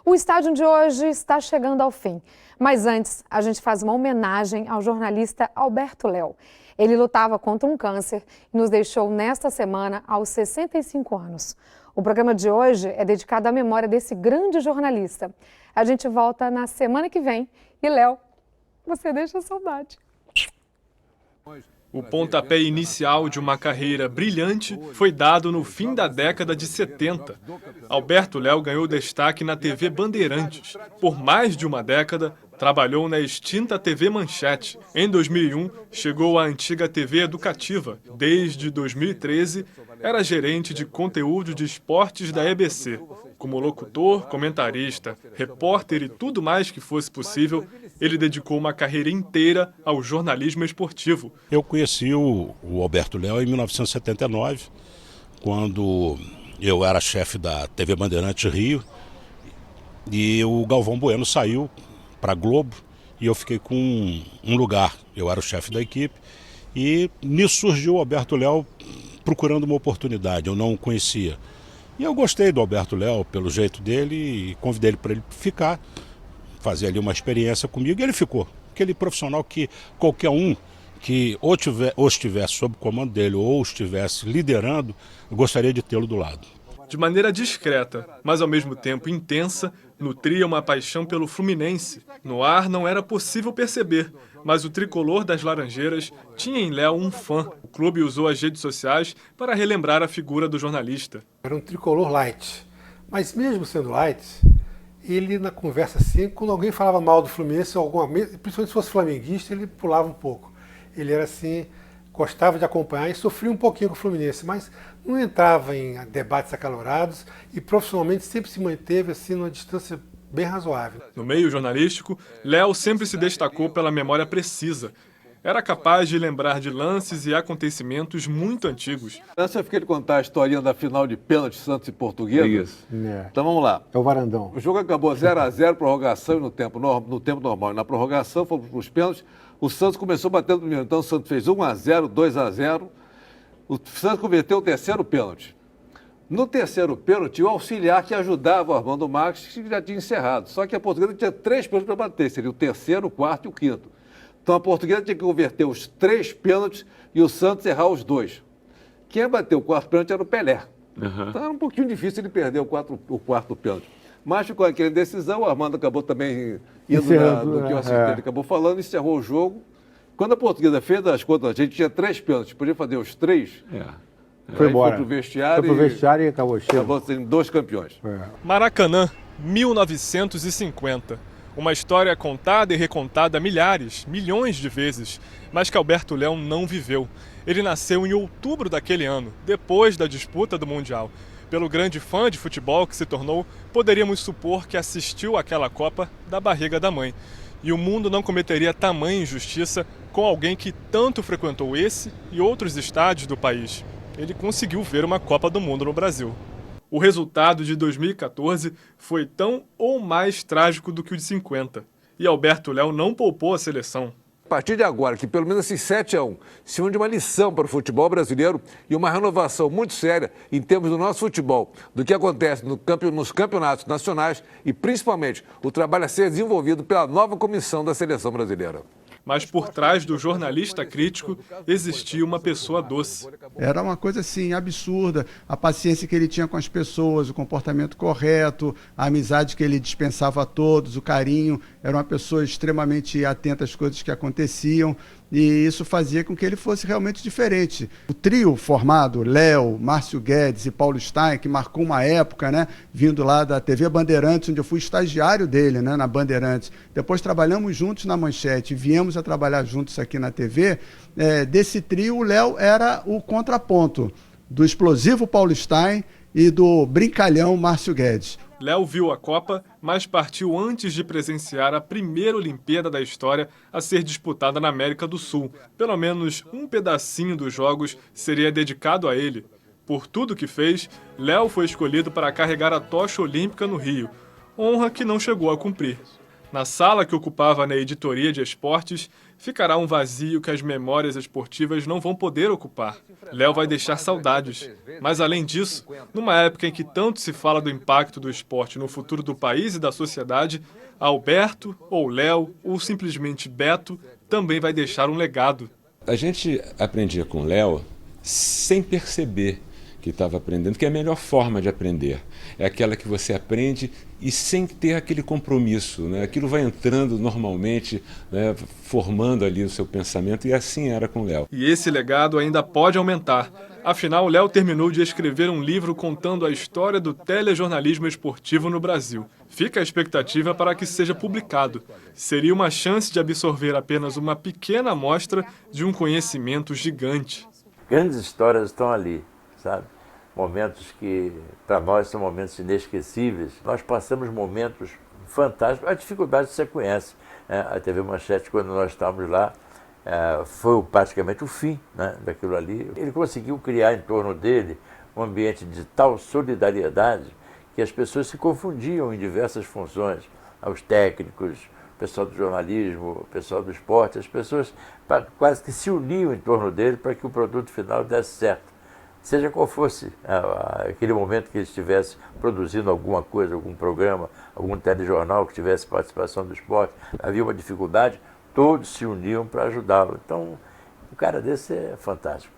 O estádio de hoje está chegando ao fim, mas antes a gente faz uma homenagem ao jornalista Alberto Léo. Ele lutava contra um câncer e nos deixou nesta semana aos 65 anos. O programa de hoje é dedicado à memória desse grande jornalista. A gente volta na semana que vem e, Léo, você deixa saudade. O pontapé inicial de uma carreira brilhante foi dado no fim da década de 70. Alberto Léo ganhou destaque na TV Bandeirantes. Por mais de uma década, trabalhou na extinta TV Manchete. Em 2001, chegou à antiga TV Educativa. Desde 2013, era gerente de conteúdo de esportes da EBC. Como locutor, comentarista, repórter e tudo mais que fosse possível, ele dedicou uma carreira inteira ao jornalismo esportivo. Eu conheci o Alberto Léo em 1979, quando eu era chefe da TV Bandeirantes Rio, e o Galvão Bueno saiu para a Globo e eu fiquei com um lugar. Eu era o chefe da equipe e nisso surgiu o Alberto Léo procurando uma oportunidade, eu não o conhecia. E eu gostei do Alberto Léo pelo jeito dele e convidei ele para ele ficar, fazer ali uma experiência comigo, e ele ficou. Aquele profissional que qualquer um que ou estivesse sob o comando dele ou estivesse liderando, eu gostaria de tê-lo do lado. De maneira discreta, mas ao mesmo tempo intensa, nutria uma paixão pelo Fluminense. No ar não era possível perceber, mas o tricolor das Laranjeiras tinha em Léo um fã. O clube usou as redes sociais para relembrar a figura do jornalista. Era um tricolor light, mas mesmo sendo light, ele na conversa assim, quando alguém falava mal do Fluminense, principalmente se fosse flamenguista, ele pulava um pouco. Ele era assim, gostava de acompanhar e sofria um pouquinho com o Fluminense, mas não entrava em debates acalorados e profissionalmente sempre se manteve assim numa distância bem razoável. No meio jornalístico, Léo sempre se destacou pela memória precisa. Era capaz de lembrar de lances e acontecimentos muito antigos. Antes eu fiquei de contar a historinha da final de pênalti Santos e Portuguesa. Isso. Então vamos lá. É o Varandão. O jogo acabou 0-0, prorrogação no tempo normal. E na prorrogação, fomos para os pênaltis. O Santos começou batendo primeiro. Então o Santos fez 1-0, 2-0. O Santos converteu o terceiro pênalti. No terceiro pênalti, o auxiliar que ajudava o Armando Marques, que já tinha encerrado. Só que a Portuguesa tinha 3 pênaltis para bater. Seria o terceiro, o quarto e o quinto. Então a Portuguesa tinha que converter os 3 pênaltis e o Santos errar os 2. Quem bateu o quarto pênalti era o Pelé. Então era um pouquinho difícil ele perder o quarto pênalti. Mas ficou aquela decisão, o Armando acabou também indo do que o assistente acabou falando, encerrou o jogo. Quando a Portuguesa fez as contas, a gente tinha 3 pênaltis, podia fazer os 3. Foi embora. Foi pro vestiário, e acabou cheio. Acabou sendo 2 campeões. Maracanã, 1950. Uma história contada e recontada milhares, milhões de vezes, mas que Alberto Léo não viveu. Ele nasceu em outubro daquele ano, depois da disputa do Mundial. Pelo grande fã de futebol que se tornou, poderíamos supor que assistiu àquela Copa da barriga da mãe. E o mundo não cometeria tamanha injustiça com alguém que tanto frequentou esse e outros estádios do país. Ele conseguiu ver uma Copa do Mundo no Brasil. O resultado de 2014 foi tão ou mais trágico do que o de 50. E Alberto Léo não poupou a seleção. A partir de agora, que pelo menos esses 7-1 sirvam de uma lição para o futebol brasileiro e uma renovação muito séria em termos do nosso futebol, do que acontece nos campeonatos nacionais e principalmente o trabalho a ser desenvolvido pela nova comissão da seleção brasileira. Mas por trás do jornalista crítico existia uma pessoa doce. Era uma coisa assim, absurda, a paciência que ele tinha com as pessoas, o comportamento correto, a amizade que ele dispensava a todos, o carinho, era uma pessoa extremamente atenta às coisas que aconteciam, e isso fazia com que ele fosse realmente diferente. O trio formado, Léo, Márcio Guedes e Paulo Stein, que marcou uma época, né, vindo lá da TV Bandeirantes, onde eu fui estagiário dele, né, na Bandeirantes. Depois trabalhamos juntos na Manchete, viemos a trabalhar juntos aqui na TV. Desse trio, o Léo era o contraponto do explosivo Paulo Stein e do brincalhão Márcio Guedes. Léo viu a Copa, mas partiu antes de presenciar a primeira Olimpíada da história a ser disputada na América do Sul. Pelo menos um pedacinho dos Jogos seria dedicado a ele. Por tudo que fez, Léo foi escolhido para carregar a tocha olímpica no Rio, honra que não chegou a cumprir. Na sala que ocupava na editoria de esportes, ficará um vazio que as memórias esportivas não vão poder ocupar. Léo vai deixar saudades. Mas, além disso, numa época em que tanto se fala do impacto do esporte no futuro do país e da sociedade, Alberto, ou Léo, ou simplesmente Beto, também vai deixar um legado. A gente aprendia com o Léo sem perceber que estava aprendendo, que é a melhor forma de aprender. É aquela que você aprende e sem ter aquele compromisso, né? Aquilo vai entrando normalmente, né? Formando ali o seu pensamento, e assim era com o Léo. E esse legado ainda pode aumentar. Afinal, Léo terminou de escrever um livro contando a história do telejornalismo esportivo no Brasil. Fica a expectativa para que seja publicado. Seria uma chance de absorver apenas uma pequena amostra de um conhecimento gigante. Grandes histórias estão ali, sabe? Momentos que, para nós, são momentos inesquecíveis. Nós passamos momentos fantásticos. A dificuldade você conhece. A TV Manchete, quando nós estávamos lá, foi praticamente o fim, né, daquilo ali. Ele conseguiu criar em torno dele um ambiente de tal solidariedade que as pessoas se confundiam em diversas funções. Os técnicos, o pessoal do jornalismo, o pessoal do esporte, as pessoas quase que se uniam em torno dele para que o produto final desse certo. Seja qual fosse aquele momento que ele estivesse produzindo alguma coisa, algum programa, algum telejornal que tivesse participação do esporte, havia uma dificuldade, todos se uniam para ajudá-lo. Então, um cara desse é fantástico.